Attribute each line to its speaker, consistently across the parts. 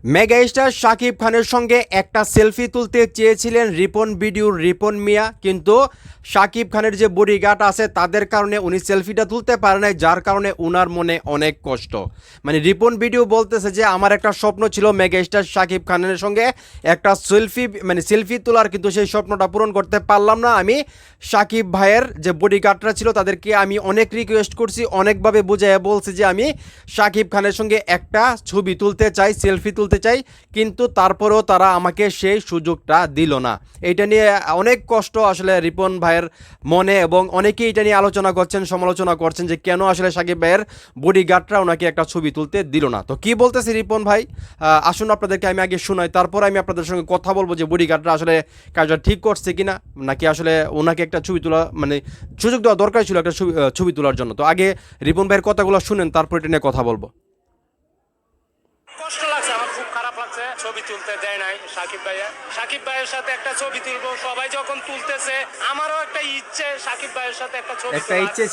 Speaker 1: Megastar Shakib খানের সঙ্গে একটা সেলফি তুলতে চেয়েছিলেন রিপন ভিডিওর রিপন মিয়া, কিন্তু শাকিব খানের যে বডিগার্ড আছে তাদের কারণে উনি সেলফিটা তুলতে পারে নাই, যার কারণে উনার মনে অনেক কষ্ট। মানে রিপন ভিডিও বলতেছে যে আমার একটা স্বপ্ন ছিল মেগাস্টার শাকিব খানের সঙ্গে একটা সেলফি তোলার, কিন্তু সেই স্বপ্নটা পূরণ করতে পারলাম না। আমি শাকিব ভাইয়ের যে বডিগার্ডরা ছিল তাদেরকে আমি অনেক রিকোয়েস্ট করছি, অনেকভাবে বুঝাইয়া বলছি যে আমি শাকিব খানের সঙ্গে একটা ছবি তুলতে চাই, সেলফি তুলতে চাই, কিন্তু তারপরেও তারা আমাকে সেই সুযোগটা দিল না। এইটা নিয়ে অনেক কষ্ট আসলে রিপন ভাইয়ের মনে, এবং অনেকেই এটা নিয়ে আলোচনা করছেন, সমালোচনা করছেন যে কেন আসলে শাকিব ভাইয়ের বডিগার্ডরা ওনাকে একটা ছবি তুলতে দিল না। তো কি বলতেছে রিপন ভাই, আসুন আপনাদেরকে আমি আগে শোনাই, তারপর আমি আপনাদের সঙ্গে কথা বলবো যে বডিগার্ডরা আসলে কাজটা ঠিক করছে কিনা, নাকি আসলে ওনাকে একটা ছবি তোলা মানে সুযোগ দেওয়া দরকার ছিল একটা ছবি তোলার জন্য। তো আগে রিপন ভাইয়ের কথাগুলো শুনেন, তারপর এটা নিয়ে কথা বলবো।
Speaker 2: কষ্ট লাগছে, আমার খুব খারাপ লাগছে। ছবি তুলতে দেয় নাই সাকিব ভাইয়ের সাথে একটা ছবি তুলবো, সবাই যখন তুলতেছে আমারও একটা ইচ্ছে সাকিব ভাইয়ের সাথে একটা ছবি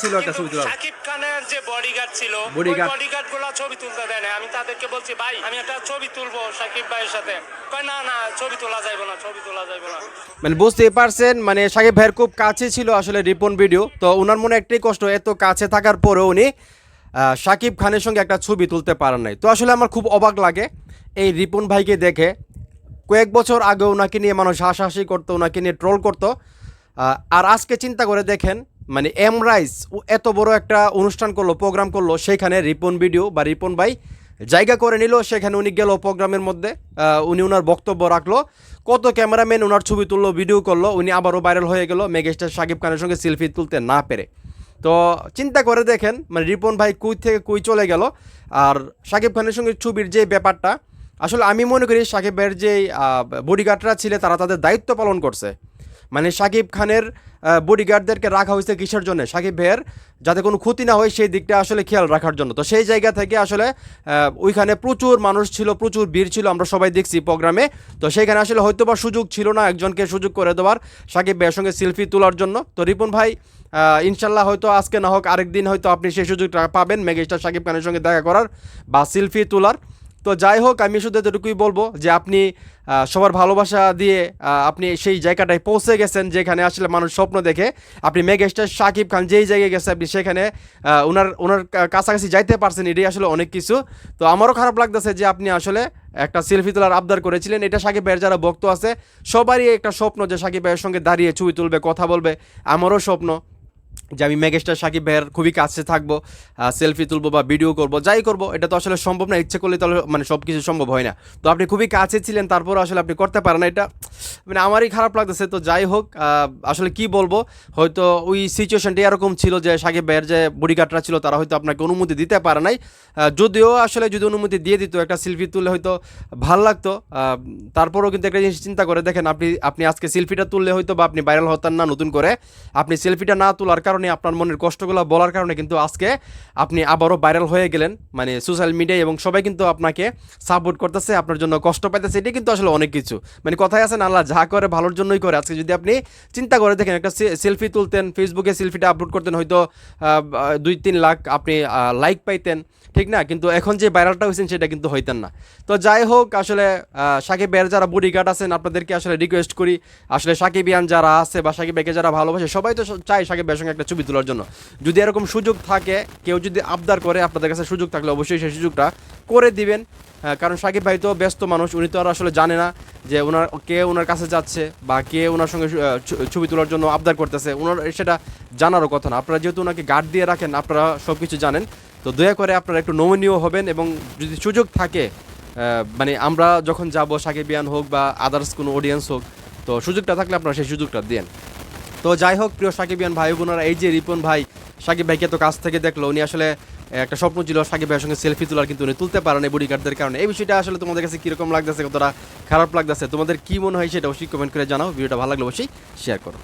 Speaker 1: ছিল একটা ছবি তোলার।
Speaker 2: সাকিব খানের যে বডিগার্ড ছিল, বডিগার্ড গুলো ছবি তুলতে দেয় না। আমি তাদেরকে বলছি ভাই আমি একটা ছবি তুলবো সাকিব ভাইয়ের সাথে, কয় না না ছবি তোলা যাইবো না, ছবি তোলা যাইবো না।
Speaker 1: মানে বুঝতেই পারছেন, মানে সাকিব ভাইয়ের খুব কাছে ছিল আসলে রিপন ভিডিও। তো ওনার মনে একটাই কষ্ট, এত কাছে থাকার পরেও উনি শাকিব খানের সঙ্গে একটা ছবি তুলতে পারেন নাই। তো আসলে আমার খুব অবাক লাগে এই রিপন ভাইকে দেখে। কয়েক বছর আগে ওনাকে নিয়ে মানুষ হাসাহাসি করতো, ওনাকে নিয়ে ট্রোল করতো, আর আজকে চিন্তা করে দেখেন, মানে এমরাইস এত বড় একটা অনুষ্ঠান করলো, প্রোগ্রাম করলো, সেখানে রিপন ভিডিও বা রিপন ভাই জায়গা করে নিল, সেখানে উনি গেল প্রোগ্রামের মধ্যে, উনি ওনার বক্তব্য রাখলো, কত ক্যামেরাম্যান ওনার ছবি তুললো, ভিডিও করলো, উনি আবারও ভাইরাল হয়ে গেল মেগাস্টার শাকিব খানের সঙ্গে সেলফি তুলতে না পেরে। তো চিন্তা করে দেখেন, মানে রিপন ভাই কুই থেকে কুই চলে গেল। আর শাকিব খানের সঙ্গে ছবির যে ব্যাপারটা, আসলে আমি মনে করি শাকিব ভাইয়ের যে বডিগার্ডরা ছিল তারা তাদের দায়িত্ব পালন করছে। মানে শাকিব খানের বডিগার্ডদেরকে রাখা হয়েছে কিসের জন্য, শাকিব ভাইয়ের যাতে কোনো ক্ষতি না হয় সেই দিকটা আসলে খেয়াল রাখার জন্য। তো সেই জায়গা থেকে আসলে ওইখানে প্রচুর মানুষ ছিল, প্রচুর ভিড় ছিল, আমরা সবাই দেখছি প্রোগ্রামে। তো সেইখানে আসলে হয়তো বা সুযোগ ছিল না একজনকে সুযোগ করে দেওয়ার শাকিব ভাইয়ের সঙ্গে সেলফি তোলার জন্য। তো রিপন ভাই ইনশাল্লাহ হয়তো আজকে না হোক আরেকদিন হয়তো আপনি সেই সুযোগটা পাবেন মেগাস্টার শাকিব খানের সঙ্গে দেখা করার বা সেলফি তোলার। তো যাই হোক, আমি শুধু এতটুকুই বলবো যে আপনি সবার ভালোবাসা দিয়ে আপনি সেই জায়গাটায় পৌঁছে গেছেন যেখানে আসলে মানুষ স্বপ্ন দেখে। আপনি মেগাস্টার শাকিব খান যেই জায়গায় গেছে আপনি সেখানে ওনার কাছাকাছি যাইতে পারছেন, এটাই আসলে অনেক কিছু। তো আমারও খারাপ লাগতেছে যে আপনি আসলে একটা সেলফি তোলার আবদার করেছিলেন। এটা শাকিব ভাইয়ের যারা ভক্ত আছে সবারই একটা স্বপ্ন যে শাকিব ভাইয়ের সঙ্গে দাঁড়িয়ে ছবি তুলবে, কথা বলবে। আমারও স্বপ্ন যে আমি মেগাস্টার শাকিব ভাইয়ের খুবই কাছে থাকবো, সেলফি তুলবো বা ভিডিও করবো, যাই করবো, এটা তো আসলে সম্ভব না, ইচ্ছে করলে তাহলে মানে সব কিছু সম্ভব হয় না। তো আপনি খুবই কাছে ছিলেন, তারপর আসলে আপনি করতে পারেন না, এটা মানে আমারই খারাপ লাগতেছে। তো যাই হোক, আসলে কি বলবো, হয়তো ওই সিচুয়েশনটা এরকম ছিল যে শাকিব ভাইয়ের যে বডিগার্ডরা ছিল তারা হয়তো আপনাকে অনুমতি দিতে পারে নাই। যদিও আসলে যদি অনুমতি দিয়ে দিত একটা সেলফি তুললে হয়তো ভালো লাগতো। তারপরেও কিন্তু একটা জিনিস চিন্তা করে দেখেন, আপনি আজকে সেলফিটা তুললে হয়তো বা আপনি ভাইরাল হতেন না নতুন করে। আপনি সেলফিটা না তোলার কারণে, আপনার মনের কষ্টগুলো বলার কারণে কিন্তু আজকে আপনি আবারও ভাইরাল হয়ে গেলেন, মানে সোশ্যাল মিডিয়ায়, এবং সবাই কিন্তু আপনাকে সাপোর্ট করতেছে, আপনার জন্য কষ্ট পাইতেছে। এটা কিন্তু আসলে অনেক কিছু, মানে কথায় আছে না, আল্লাহ যা করে ভালোর জন্যই করে। আজকে যদি আপনি চিন্তা করে দেখেন একটা সেলফি তুলতেন, ফেসবুকে সেলফিটা আপলোড করতেন, হয়তো 2-3 লাখ আপনি লাইক পাইতেন, ঠিক না? কিন্তু এখন যে ভাইরালটা হয়েছেন সেটা কিন্তু হইতেন না। তো যাই হোক, আসলে শাকিব ভাইয়ের যারা বডিগার্ড আছেন আপনাদেরকে আসলে রিকোয়েস্ট করি, আসলে শাকিবিয়ান যারা আছে বা শাকিব ভাইকে যারা ভালোবাসে সবাই তো চাই শাকিব ভাইয়ের সঙ্গে একটা ছবি তোলার জন্য। যদি এরকম সুযোগ থাকে, কেউ যদি আবদার করে, আপনাদের কাছে সুযোগ থাকলে অবশ্যই সেই সুযোগটা করে দিবেন। কারণ শাকিব ভাই তো ব্যস্ত মানুষ, উনি তো আর আসলে জানে না যে কে ওনার কাছে যাচ্ছে বা কে ওনার সঙ্গে ছবি তোলার জন্য আবদার করতেছে, ওনার সেটা জানারও কথা না। আপনারা যেহেতু ওনাকে গার্ড দিয়ে রাখেন, আপনারা সব কিছু জানেন। তো দয়া করে আপনারা একটু নমনীয় হবেন, এবং যদি সুযোগ থাকে, মানে আমরা যখন যাব, শাকিবিয়ান হোক বা আদার্স কোনো অডিয়েন্স হোক, তো সুযোগটা থাকলে আপনারা সেই সুযোগটা দেন। তো যাই হোক, প্রিয় শাকিবিয়ান ভাই বোনেরা, এই যে রিপন ভাই শাকিব ভাইকে তো কাছ থেকে দেখলো, উনি আসলে একটা স্বপ্ন ছিল শাকিব ভাইয়ের সঙ্গে সেলফি তোলার, কিন্তু উনি তুলতে পারেন এই বডিগার্ডদের কারণে। এই বিষয়টা আসলে তোমাদের কাছে কীরকম লাগতেছে, কতটা খারাপ লাগতেছে, তোমাদের কী মনে হয় সেটা অবশ্যই কমেন্ট করে জানাও। ভিডিওটা ভালো লাগলে অবশ্যই শেয়ার করো।